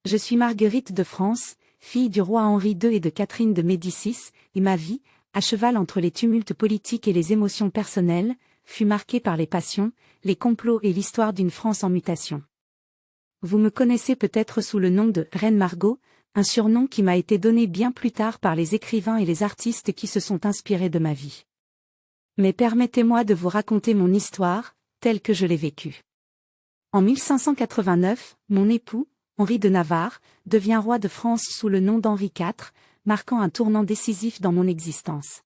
Je suis Marguerite de France, fille du roi Henri II et de Catherine de Médicis, et ma vie, à cheval entre les tumultes politiques et les émotions personnelles, fut marquée par les passions, les complots et l'histoire d'une France en mutation. Vous me connaissez peut-être sous le nom de « Reine Margot », un surnom qui m'a été donné bien plus tard par les écrivains et les artistes qui se sont inspirés de ma vie. Mais permettez-moi de vous raconter mon histoire, telle que je l'ai vécue. En 1589, mon époux, Henri de Navarre, devient roi de France sous le nom d'Henri IV, marquant un tournant décisif dans mon existence.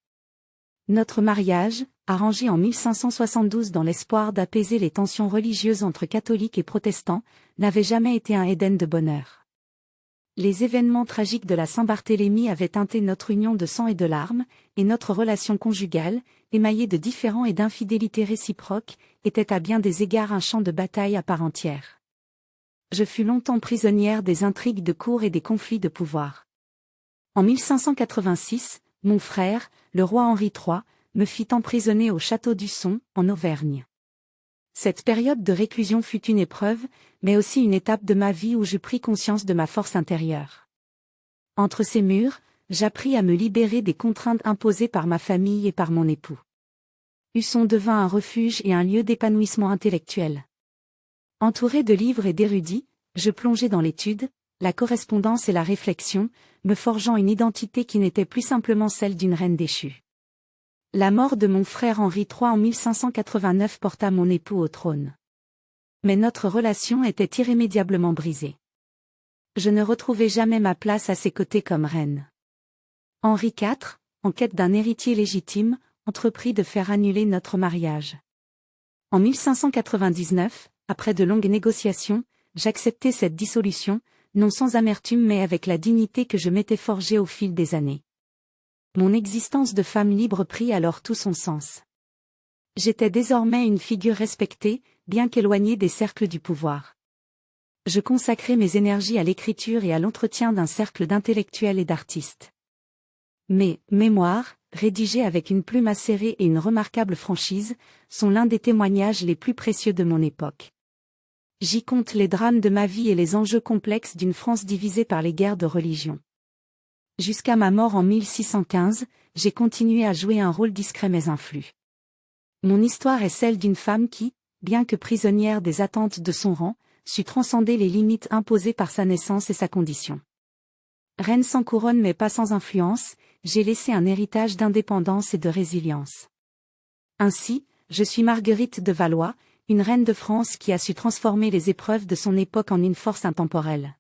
Notre mariage, arrangé en 1572 dans l'espoir d'apaiser les tensions religieuses entre catholiques et protestants, n'avait jamais été un Éden de bonheur. Les événements tragiques de la Saint-Barthélemy avaient teinté notre union de sang et de larmes, et notre relation conjugale, émaillée de différends et d'infidélités réciproques, était à bien des égards un champ de bataille à part entière. Je fus longtemps prisonnière des intrigues de cour et des conflits de pouvoir. En 1586, mon frère, le roi Henri III, me fit emprisonner au château d'Usson, en Auvergne. Cette période de réclusion fut une épreuve, mais aussi une étape de ma vie où je pris conscience de ma force intérieure. Entre ces murs, j'appris à me libérer des contraintes imposées par ma famille et par mon époux. Usson devint un refuge et un lieu d'épanouissement intellectuel. Entouré de livres et d'érudits, je plongeai dans l'étude, la correspondance et la réflexion, me forgeant une identité qui n'était plus simplement celle d'une reine déchue. La mort de mon frère Henri III en 1589 porta mon époux au trône. Mais notre relation était irrémédiablement brisée. Je ne retrouvai jamais ma place à ses côtés comme reine. Henri IV, en quête d'un héritier légitime, entreprit de faire annuler notre mariage. En 1599, après de longues négociations, j'acceptai cette dissolution, non sans amertume mais avec la dignité que je m'étais forgée au fil des années. Mon existence de femme libre prit alors tout son sens. J'étais désormais une figure respectée, bien qu'éloignée des cercles du pouvoir. Je consacrais mes énergies à l'écriture et à l'entretien d'un cercle d'intellectuels et d'artistes. Mes mémoires, rédigés avec une plume acérée et une remarquable franchise, sont l'un des témoignages les plus précieux de mon époque. J'y compte les drames de ma vie et les enjeux complexes d'une France divisée par les guerres de religion. Jusqu'à ma mort en 1615, j'ai continué à jouer un rôle discret mais influe. Mon histoire est celle d'une femme qui, bien que prisonnière des attentes de son rang, sut transcender les limites imposées par sa naissance et sa condition. Reine sans couronne mais pas sans influence, j'ai laissé un héritage d'indépendance et de résilience. Ainsi, je suis Marguerite de Valois, une reine de France qui a su transformer les épreuves de son époque en une force intemporelle.